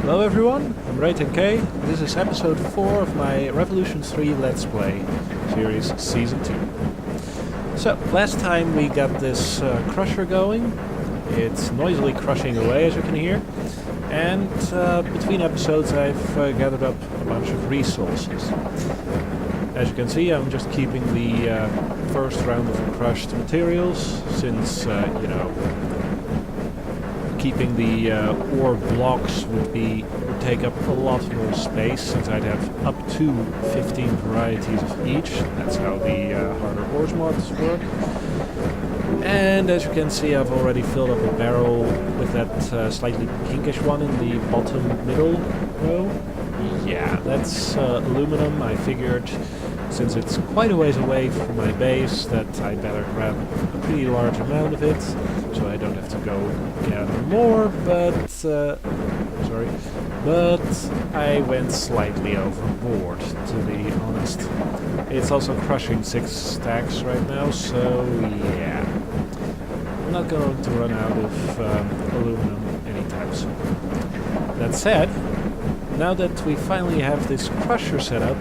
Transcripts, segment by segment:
Hello everyone, I'm Ray10K. This is episode 4 of my Revolution 3 Let's Play series Season 2. So, last time we got this crusher going. It's noisily crushing away, as you can hear. And between episodes I've gathered up a bunch of resources. As you can see, I'm just keeping the first round of crushed materials, since, keeping the ore blocks would take up a lot more space, since I'd have up to 15 varieties of each. That's how the harder ores mods work. And as you can see, I've already filled up a barrel with that slightly pinkish one in the bottom middle row. Yeah, that's aluminum. I figured, since it's quite a ways away from my base, that I'd better grab a pretty large amount of it, so I don't have to go gather more, but I went slightly overboard, to be honest. It's also crushing 6 stacks right now, so yeah. I'm not going to run out of aluminum anytime soon. That said, now that we finally have this crusher set up,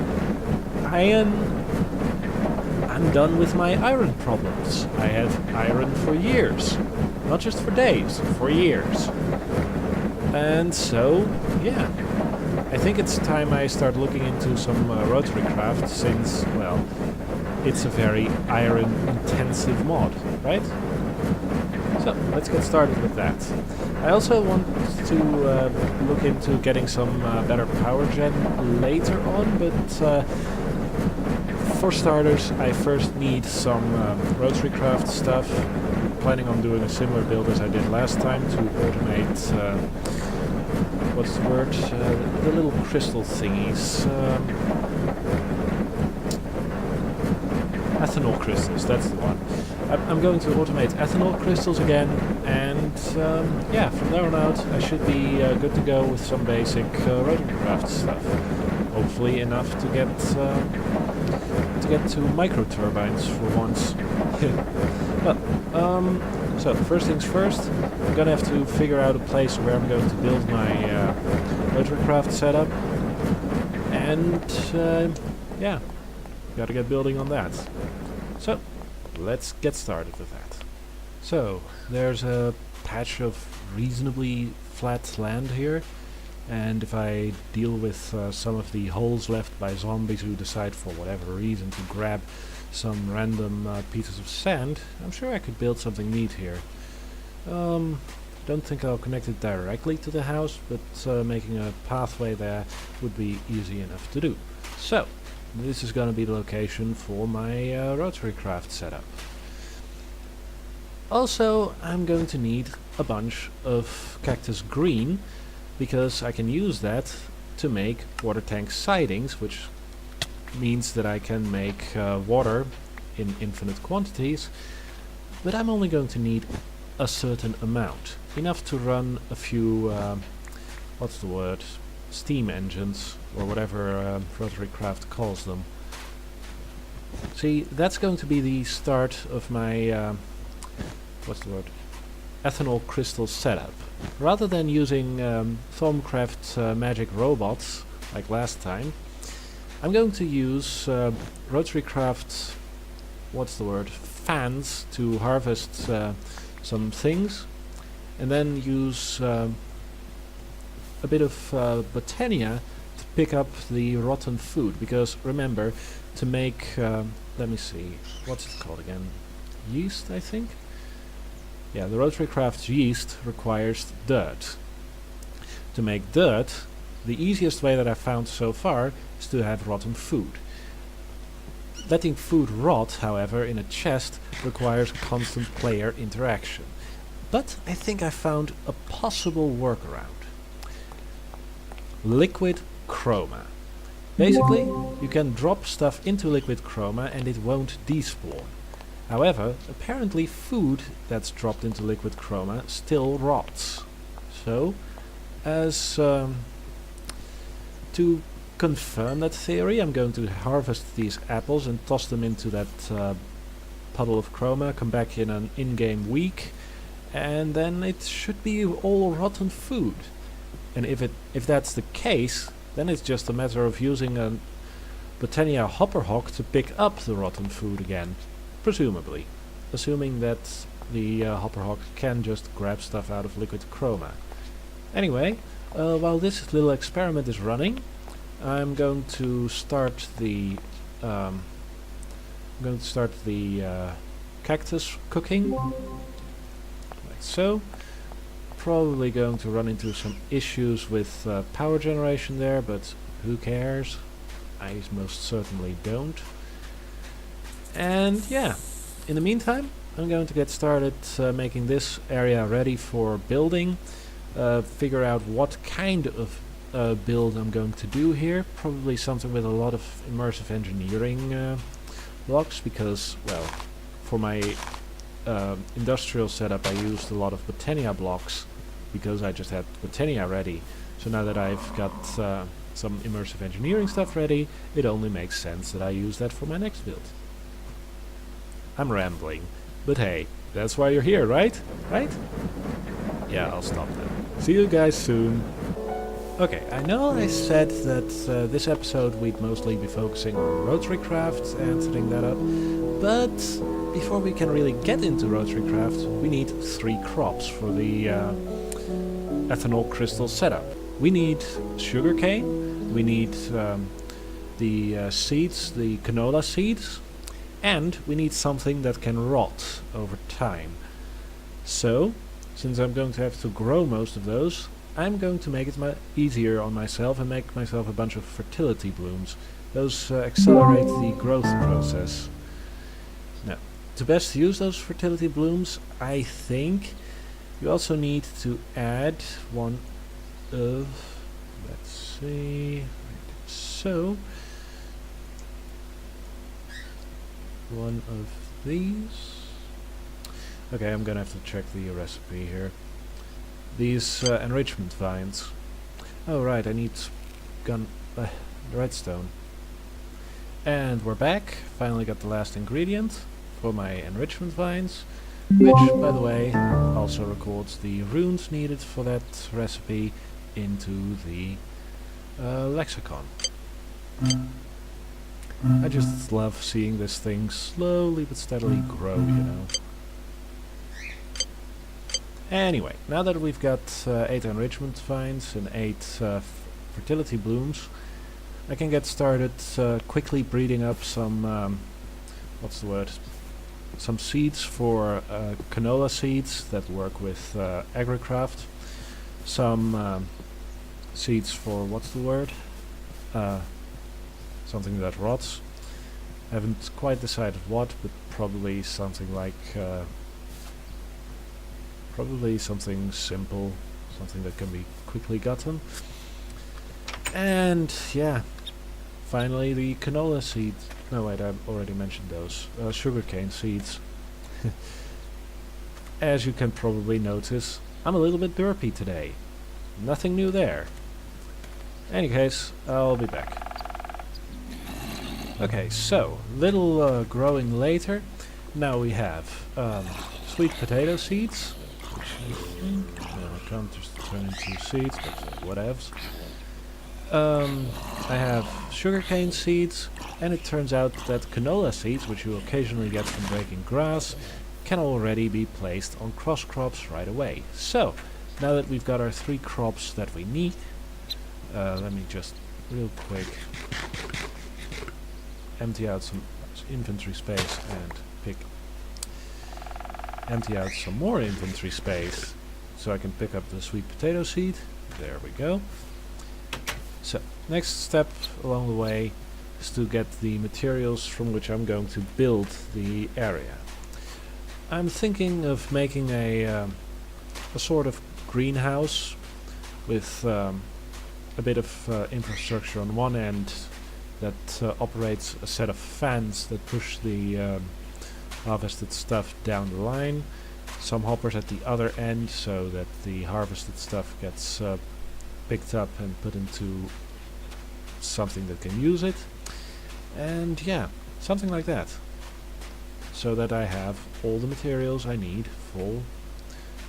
I'm done with my iron problems. I have iron for years. Not just for days, for years. And so, yeah. I think it's time I start looking into some rotary craft, since, well, it's a very iron-intensive mod, right? So, let's get started with that. I also want to look into getting some better power gen later on, but for starters, I first need some rotary craft stuff. I'm planning on doing a similar build as I did last time to automate, what's the word? The little crystal thingies. Ethanol crystals, that's the one. I'm going to automate ethanol crystals again, and yeah, from there on out I should be good to go with some basic rotary craft stuff. Hopefully enough to get to micro turbines for once. Well, so first things first, I'm gonna have to figure out a place where I'm going to build my rotary craft setup, and yeah, gotta get building on that. So, let's get started with that. So, there's a patch of reasonably flat land here, and if I deal with some of the holes left by zombies who decide for whatever reason to grab some random pieces of sand, I'm sure I could build something neat here. Don't think I'll connect it directly to the house, but making a pathway there would be easy enough to do. So, this is going to be the location for my rotary craft setup. Also, I'm going to need a bunch of cactus green, because I can use that to make water tank sidings, which means that I can make water in infinite quantities, but I'm only going to need a certain amount. Enough to run a few, what's the word? Steam engines, or whatever rotary craft calls them. See, that's going to be the start of my, what's the word? Ethanol crystal setup. Rather than using Thaumcraft's magic robots, like last time, I'm going to use rotary craft, what's the word? Fans to harvest some things, and then use a bit of botania to pick up the rotten food, because remember, to make, let me see, what's it called again? Yeast, I think? Yeah, the rotary craft's yeast requires dirt. To make dirt, the easiest way that I've found so far is to have rotten food. Letting food rot, however, in a chest requires constant player interaction. But I think I found a possible workaround. Liquid chroma. Basically, you can drop stuff into liquid chroma and it won't despawn. However, apparently food that's dropped into liquid chroma still rots. So, as to confirm that theory, I'm going to harvest these apples and toss them into that puddle of chroma, come back in an in-game week, and then it should be all rotten food. And if that's the case, then it's just a matter of using a Botania hopper hog to pick up the rotten food again, presumably, assuming that the hopper hog can just grab stuff out of liquid chroma. Anyway, while this little experiment is running, I'm going to start the cactus cooking, like so. Probably going to run into some issues with power generation there, but who cares? I most certainly don't. And yeah, in the meantime, I'm going to get started making this area ready for building, figure out what kind of build I'm going to do here. Probably something with a lot of immersive engineering blocks, because, well, for my industrial setup I used a lot of Botania blocks because I just had Botania ready. So now that I've got some immersive engineering stuff ready, it only makes sense that I use that for my next build. I'm rambling, but hey, that's why you're here, right? Right? Yeah, I'll stop then. See you guys soon. Okay, I know I said that this episode we'd mostly be focusing on rotary craft and setting that up, but before we can really get into rotary craft, we need 3 crops for the ethanol crystal setup. We need sugarcane, we need the seeds, the canola seeds, and we need something that can rot over time. So, since I'm going to have to grow most of those, I'm going to make it easier on myself and make myself a bunch of fertility blooms. Those accelerate the growth process. Now, to best use those fertility blooms, I think you also need to add one of, let's see, like so, one of these. Okay, I'm gonna have to check the recipe here. These enrichment vines. Oh right, I need redstone. And we're back. Finally got the last ingredient for my enrichment vines, which, by the way, also records the runes needed for that recipe into the lexicon. I just love seeing this thing slowly but steadily grow, you know. Anyway, now that we've got 8 enrichment vines and 8 fertility blooms, I can get started quickly breeding up some, what's the word? Some seeds for canola seeds that work with AgriCraft. Some seeds for, what's the word? Something that rots. I haven't quite decided what, but probably something like probably something simple, something that can be quickly gotten. And yeah, finally the canola seeds. No wait, I've already mentioned those. Sugarcane seeds. As you can probably notice, I'm a little bit burpy today. Nothing new there. In any case, I'll be back. Okay, so, little growing later. Now we have sweet potato seeds, which I think can't just turn into seeds, but whatevs. I have sugarcane seeds, and it turns out that canola seeds, which you occasionally get from breaking grass, can already be placed on cross crops right away. So, now that we've got our 3 crops that we need, let me just real quick empty out some inventory space and empty out some more inventory space so I can pick up the sweet potato seed. There we go. So, next step along the way is to get the materials from which I'm going to build the area. I'm thinking of making a sort of greenhouse with a bit of infrastructure on one end that operates a set of fans that push the harvested stuff down the line, some hoppers at the other end so that the harvested stuff gets picked up and put into something that can use it, and yeah, something like that, so that I have all the materials I need for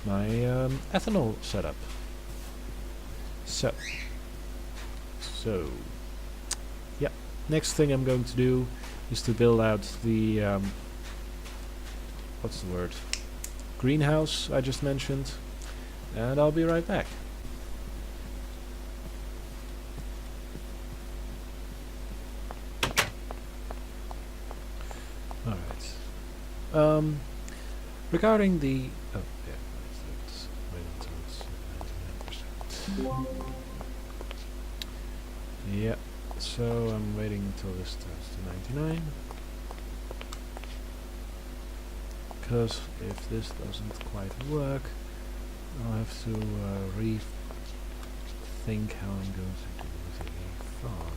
my ethanol setup. So, yeah. Next thing I'm going to do is to build out the what's the word? Greenhouse I just mentioned, and I'll be right back. All right. Regarding the oh yeah, let's wait until it's 99%. Yeah. So I'm waiting until this turns to 99. Because if this doesn't quite work, I'll have to rethink how I'm going to do the farm.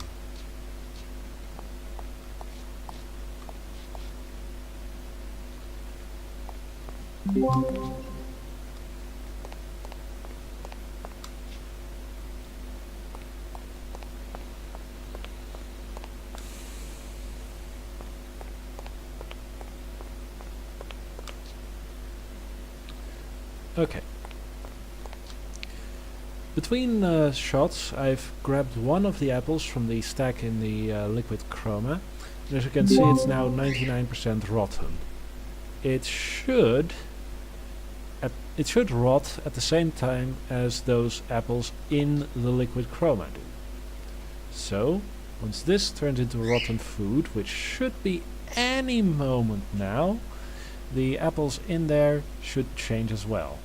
Okay. Between shots, I've grabbed one of the apples from the stack in the liquid chroma. And as you can see, it's now 99% rotten. It should rot at the same time as those apples in the liquid chroma do. So, once this turns into rotten food, which should be any moment now, the apples in there should change as well.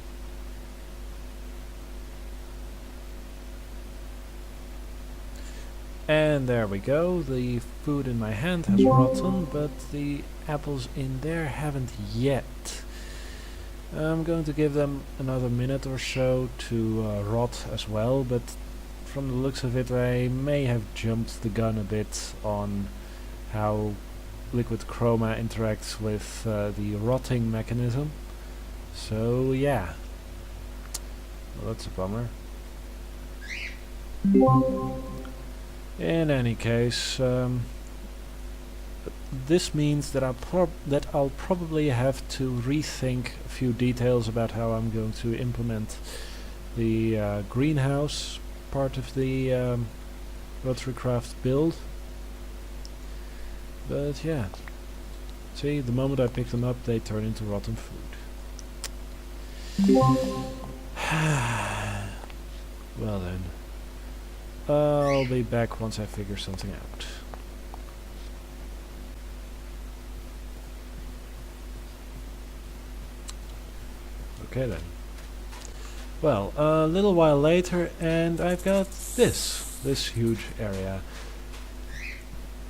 And there we go, the food in my hand has rotten, but the apples in there haven't yet. I'm going to give them another minute or so to rot as well, but from the looks of it I may have jumped the gun a bit on how liquid chroma interacts with the rotting mechanism. So yeah, well, that's a bummer. In any case, this means that I'll probably have to rethink a few details about how I'm going to implement the greenhouse part of the rotary craft build. But yeah, see, the moment I pick them up, they turn into rotten food. Well then. I'll be back once I figure something out. Okay then. Well, a little while later and I've got this huge area.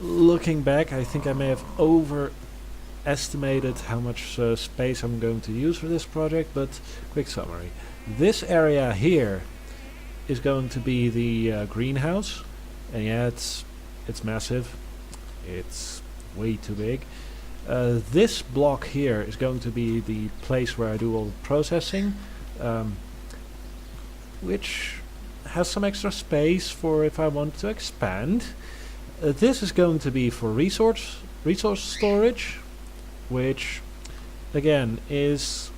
Looking back, I think I may have overestimated how much space I'm going to use for this project, but quick summary. This area here is going to be the greenhouse, and yeah, it's massive. It's way too big. This block here is going to be the place where I do all the processing, which has some extra space for if I want to expand. This is going to be for resource storage, which again is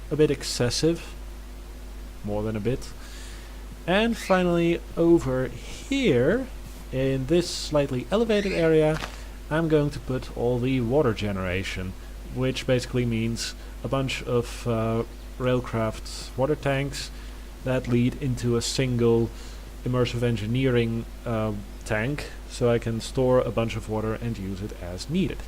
a bit excessive, more than a bit. And finally, over here, in this slightly elevated area, I'm going to put all the water generation, which basically means a bunch of railcraft water tanks that lead into a single immersive engineering tank, so I can store a bunch of water and use it as needed.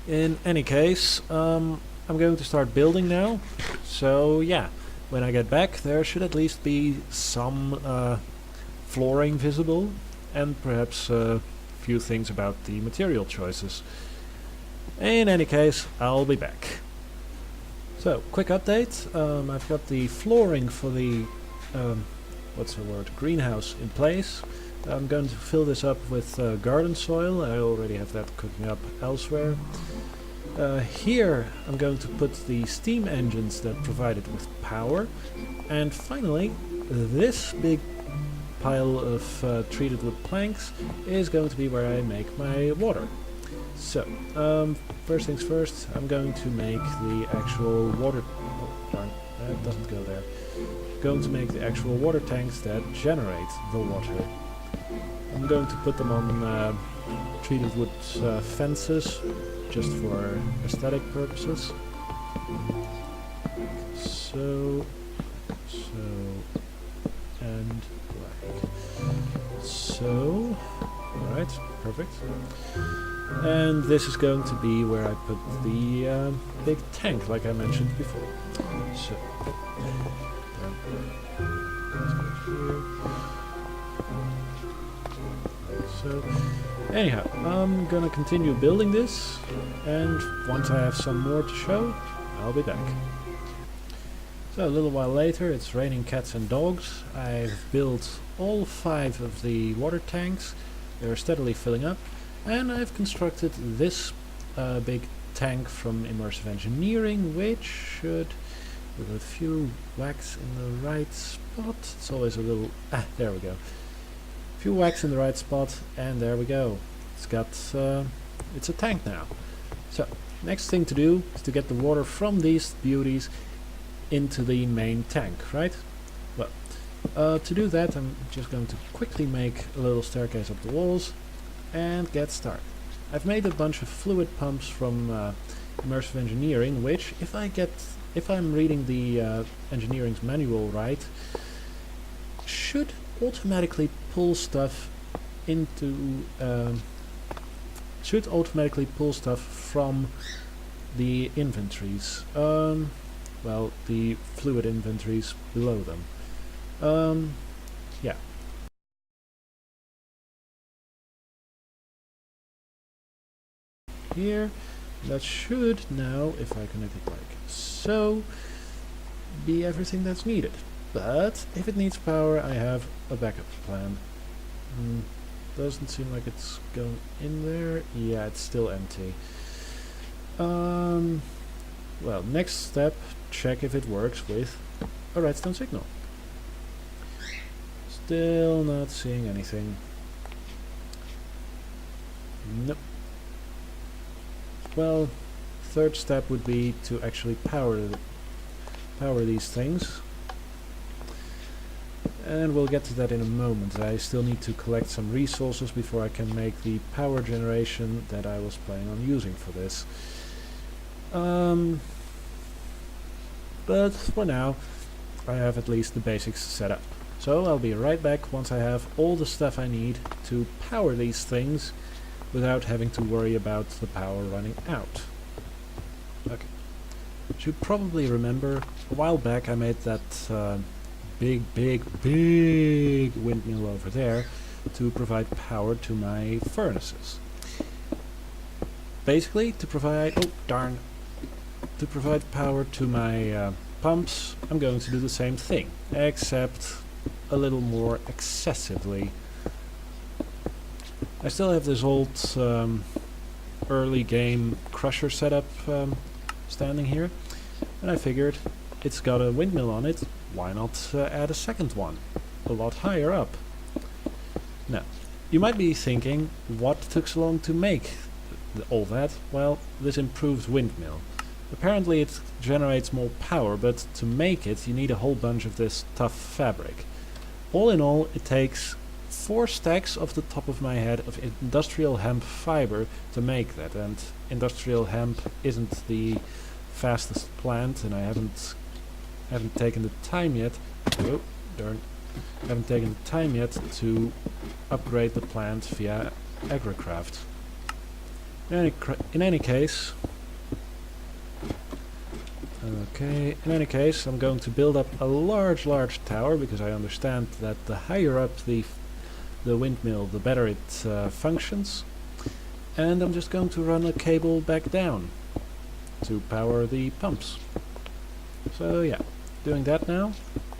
In any case, I'm going to start building now, so yeah. When I get back, there should at least be some flooring visible, and perhaps a few things about the material choices. In any case, I'll be back. So, quick update. I've got the flooring for the greenhouse in place. I'm going to fill this up with garden soil. I already have that cooking up elsewhere. Here I'm going to put the steam engines that provide it with power, and finally this big pile of treated wood planks is going to be where I make my water. So first things first, I'm going to make the actual water... Oh darn, that doesn't go there. going to make the actual water tanks that generate the water. I'm going to put them on treated wood fences, just for aesthetic purposes. So, and like so. Alright, perfect. And this is going to be where I put the big tank, like I mentioned before. So, let's go here. Like so. Anyhow, I'm gonna continue building this, and once I have some more to show, I'll be back. So a little while later, it's raining cats and dogs. I've built all 5 of the water tanks. They're steadily filling up, and I've constructed this big tank from immersive engineering, which should, with a few whacks in the right spot, it's always a little, there we go. A few whacks in the right spot, and there we go. It's got, it's a tank now. So, next thing to do is to get the water from these beauties into the main tank, right? Well, to do that, I'm just going to quickly make a little staircase up the walls and get started. I've made a bunch of fluid pumps from immersive engineering, which, if I'm reading the engineering's manual right, should automatically pull stuff into from the inventories. Well, the fluid inventories below them. Yeah. Here, that should now, if I connect it like so, be everything that's needed. But if it needs power, I have a backup plan. Doesn't seem like it's going in there. Yeah, it's still empty. Well, next step, check if it works with a redstone signal. Still not seeing anything. Nope. Well, third step would be to actually power these things. And we'll get to that in a moment. I still need to collect some resources before I can make the power generation that I was planning on using for this. But for now, I have at least the basics set up. So I'll be right back once I have all the stuff I need to power these things without having to worry about the power running out. Okay. Should probably remember, a while back I made that big windmill over there to provide power to my furnaces. Basically, to provide power to my pumps, I'm going to do the same thing, except a little more excessively. I still have this old early game crusher setup standing here, and I figured it's got a windmill on it, why not add a second one, a lot higher up. Now, you might be thinking, what took so long to make all that? Well, this improved windmill. Apparently it generates more power, but to make it you need a whole bunch of this tough fabric. All in all, it takes 4 stacks off the top of my head of industrial hemp fiber to make that, and industrial hemp isn't the fastest plant, and I haven't taken the time yet. Oh, darn! Haven't taken the time yet to upgrade the plant via agricraft. In any case, I'm going to build up a large tower, because I understand that the higher up the windmill, the better it functions. And I'm just going to run a cable back down to power the pumps. So yeah, doing that now.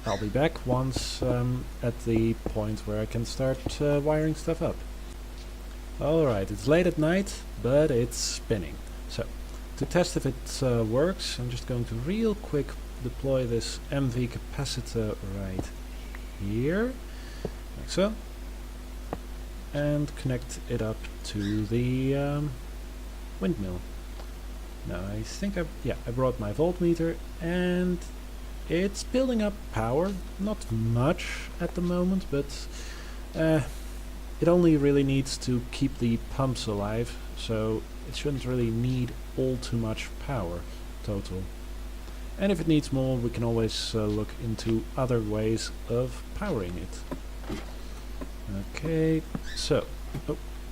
I'll be back once at the point where I can start wiring stuff up. Alright, it's late at night, but it's spinning. So, to test if it works, I'm just going to real quick deploy this MV capacitor right here, like so, and connect it up to the windmill. Now I think I brought my voltmeter, and It's building up power, not much at the moment, but it only really needs to keep the pumps alive, so it shouldn't really need all too much power total. And if it needs more, we can always look into other ways of powering it. Okay, so,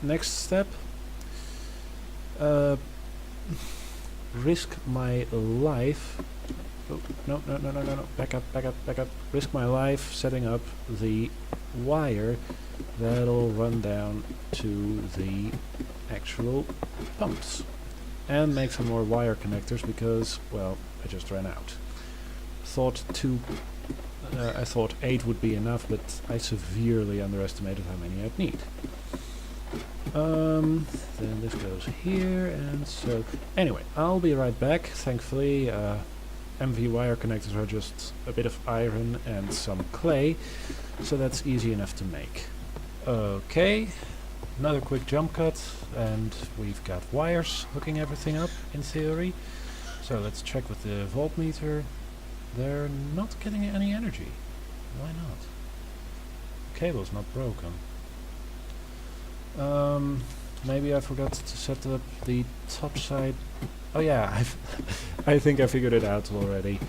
next step. Risk my life. Oh, no, back up. Risk my life setting up the wire that'll run down to the actual pumps. And make some more wire connectors because, well, I just ran out. I thought 8 would be enough, but I severely underestimated how many I'd need. Then this goes here, and so... Anyway, I'll be right back. Thankfully, MV wire connectors are just a bit of iron and some clay, so that's easy enough to make. Okay, another quick jump cut, and we've got wires hooking everything up, in theory. So let's check with the voltmeter. They're not getting any energy. Why not? Cable's not broken. Maybe I forgot to set up the top side. Oh yeah, I think I figured it out already.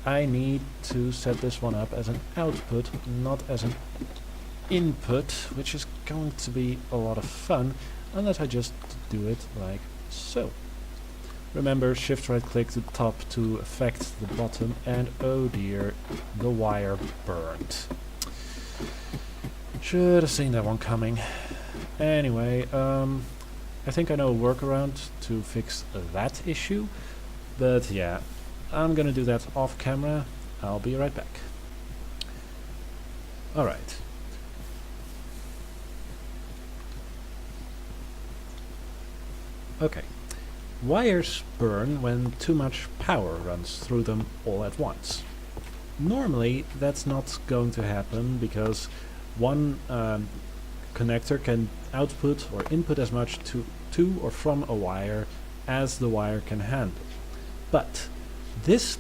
I need to set this one up as an output, not as an input, which is going to be a lot of fun, unless I just do it like so. Remember, shift right click the top to affect the bottom, and oh dear, the wire burnt. Should have seen that one coming. Anyway, I think I know a workaround to fix that issue, but yeah, I'm gonna do that off camera. I'll be right back. Alright. Okay. Wires burn when too much power runs through them all at once. Normally that's not going to happen because one connector can output or input as much to or from a wire as the wire can handle. But this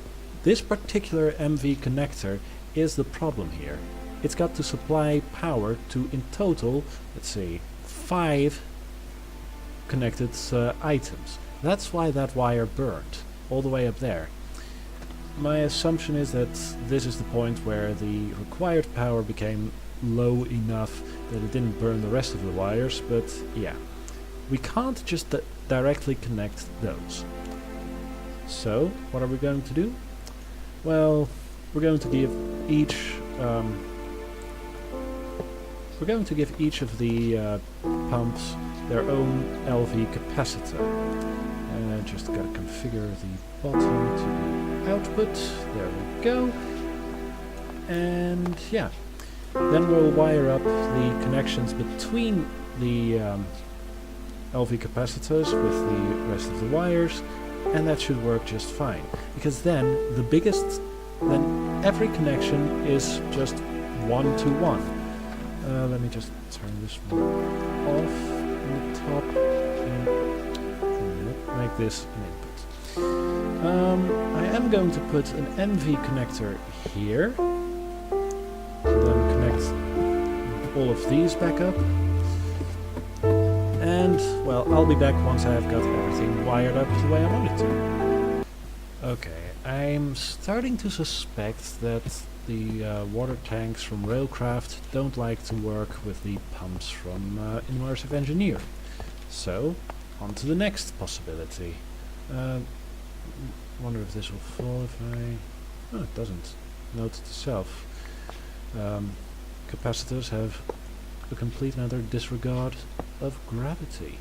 particular MV connector is the problem here. It's got to supply power to, in total, let's see, 5 connected items. That's why that wire burned all the way up there. My assumption is that this is the point where the required power became low enough that it didn't burn the rest of the wires, but yeah, we can't just directly connect those. So what are we going to do? Well, we're going to give each of the pumps their own LV capacitor. Just gotta configure the bottom to the output. There we go. And yeah, then we'll wire up the connections between the LV capacitors with the rest of the wires, and that should work just fine. Because then every connection is just 1-to-1. Let me just turn this one off on the top and make this an input. I am going to put an NV connector here, then connect all of these back up, and well, I'll be back once I've got everything wired up the way I want it to. Okay, I'm starting to suspect that the water tanks from Railcraft don't like to work with the pumps from Immersive Engineer. So, on to the next possibility. Wonder if this will fall if I... Oh, it doesn't. Note to self. Capacitors have a complete and utter disregard of gravity.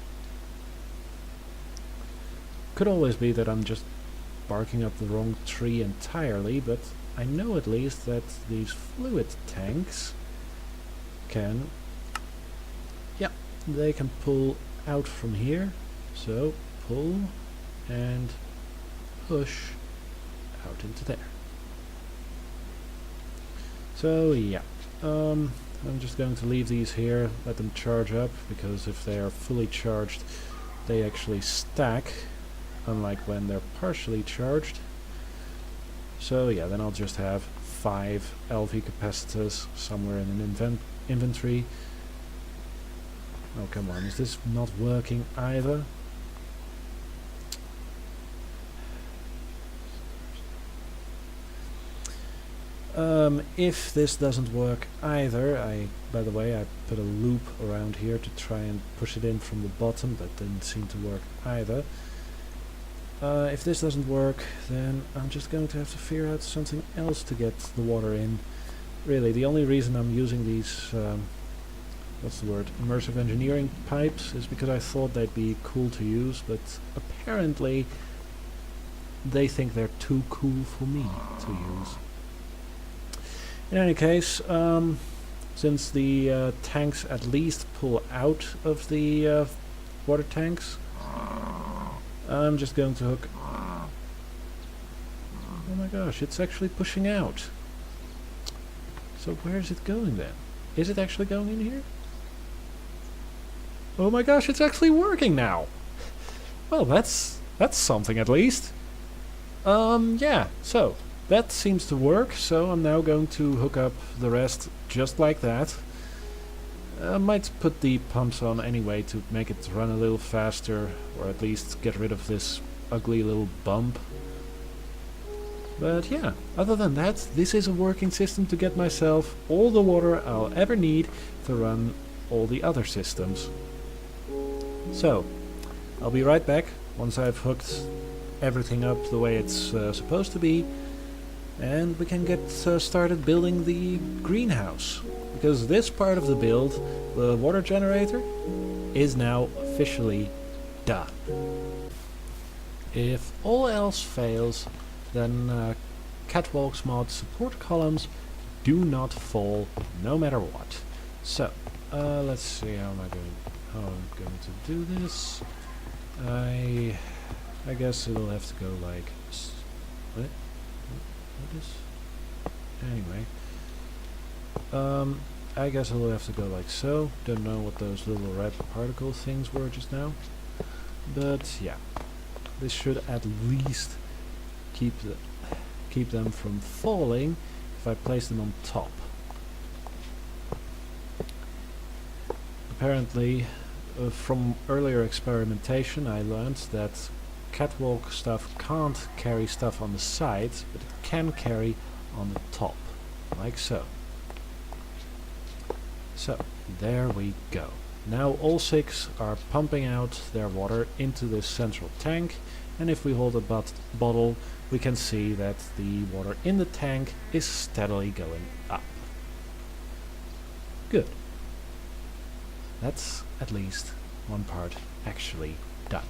Could always be that I'm just barking up the wrong tree entirely, but I know at least that these fluid tanks can... Yeah, they can pull out from here. So, pull and push out into there. So, yeah. I'm just going to leave these here, let them charge up, because if they are fully charged, they actually stack, unlike when they're partially charged. So yeah, then I'll just have 5 LV capacitors somewhere in an inventory. Oh, come on, is this not working either? If this doesn't work either, by the way, I put a loop around here to try and push it in from the bottom, but didn't seem to work either. If this doesn't work, then I'm just going to have to figure out something else to get the water in. Really, the only reason I'm using these, what's the word, immersive engineering pipes is because I thought they'd be cool to use, but apparently they think they're too cool for me to use. In any case, since the tanks at least pull out of the water tanks, I'm just going to hook... Oh my gosh, it's actually pushing out. So where is it going then? Is it actually going in here? Oh my gosh, it's actually working now! Well, that's something at least. Yeah, so that seems to work, so I'm now going to hook up the rest just like that. I might put the pumps on anyway to make it run a little faster, or at least get rid of this ugly little bump. But yeah, other than that, this is a working system to get myself all the water I'll ever need to run all the other systems. So, I'll be right back once I've hooked everything up the way it's supposed to be, and we can get started building the greenhouse. Because this part of the build, the water generator, is now officially done. If all else fails, then Catwalk's mod support columns do not fall no matter what. So, let's see how I'm going to do this. I guess it'll have to go like... What is... Anyway. I guess it'll have to go like so. Don't know what those little red particle things were just now. But yeah. This should at least keep them from falling if I place them on top. Apparently, from earlier experimentation I learned that Catwalk stuff can't carry stuff on the sides, but it can carry on the top, like so. So, there we go. Now all 6 are pumping out their water into this central tank, and if we hold a bottle, we can see that the water in the tank is steadily going up. Good. That's at least one part actually done.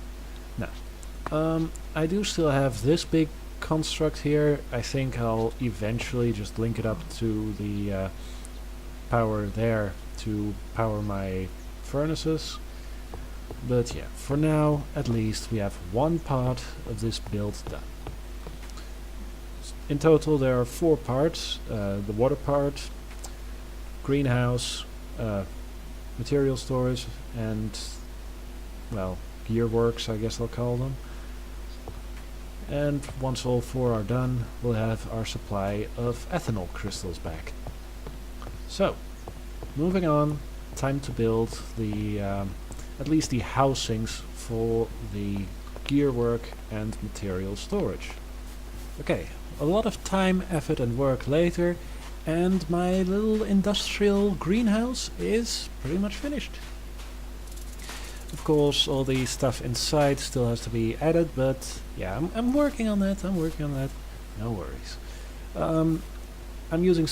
Now, I do still have this big construct here. I think I'll eventually just link it up to the power there to power my furnaces. But yeah, for now at least we have one part of this build done. In total there are 4 parts, the water part, greenhouse, material storage, and, well, gearworks I guess I'll call them. And once all 4 are done, we'll have our supply of ethanol crystals back. So, moving on, time to build the, at least the housings for the gearwork and material storage. Okay, a lot of time, effort and work later, and my little industrial greenhouse is pretty much finished. Of course, all the stuff inside still has to be added, but yeah, I'm working on that, no worries. I'm using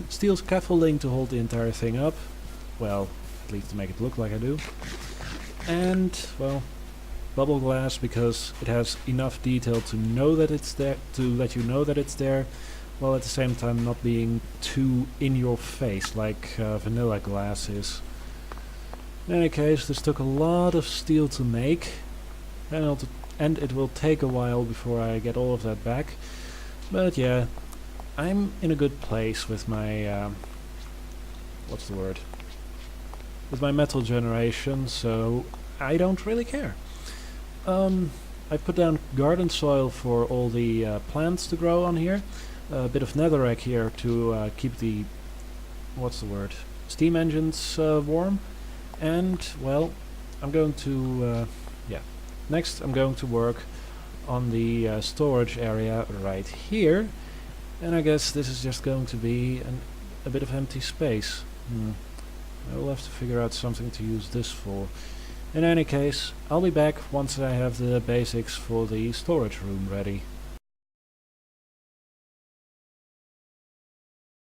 steel scaffolding to hold the entire thing up, well, at least to make it look like I do. And, well, bubble glass because it has enough detail to know that it's there, to let you know that it's there, while at the same time not being too in your face like vanilla glass is. In any case, this took a lot of steel to make, and it will take a while before I get all of that back. But yeah, I'm in a good place with my what's the word? With my metal generation, so I don't really care. I put down garden soil for all the plants to grow on here. a bit of netherrack here to keep the, what's the word, steam engines warm. And, well, I'm going to, next I'm going to work on the storage area right here. And I guess this is just going to be a bit of empty space. I will have to figure out something to use this for. In any case, I'll be back once I have the basics for the storage room ready.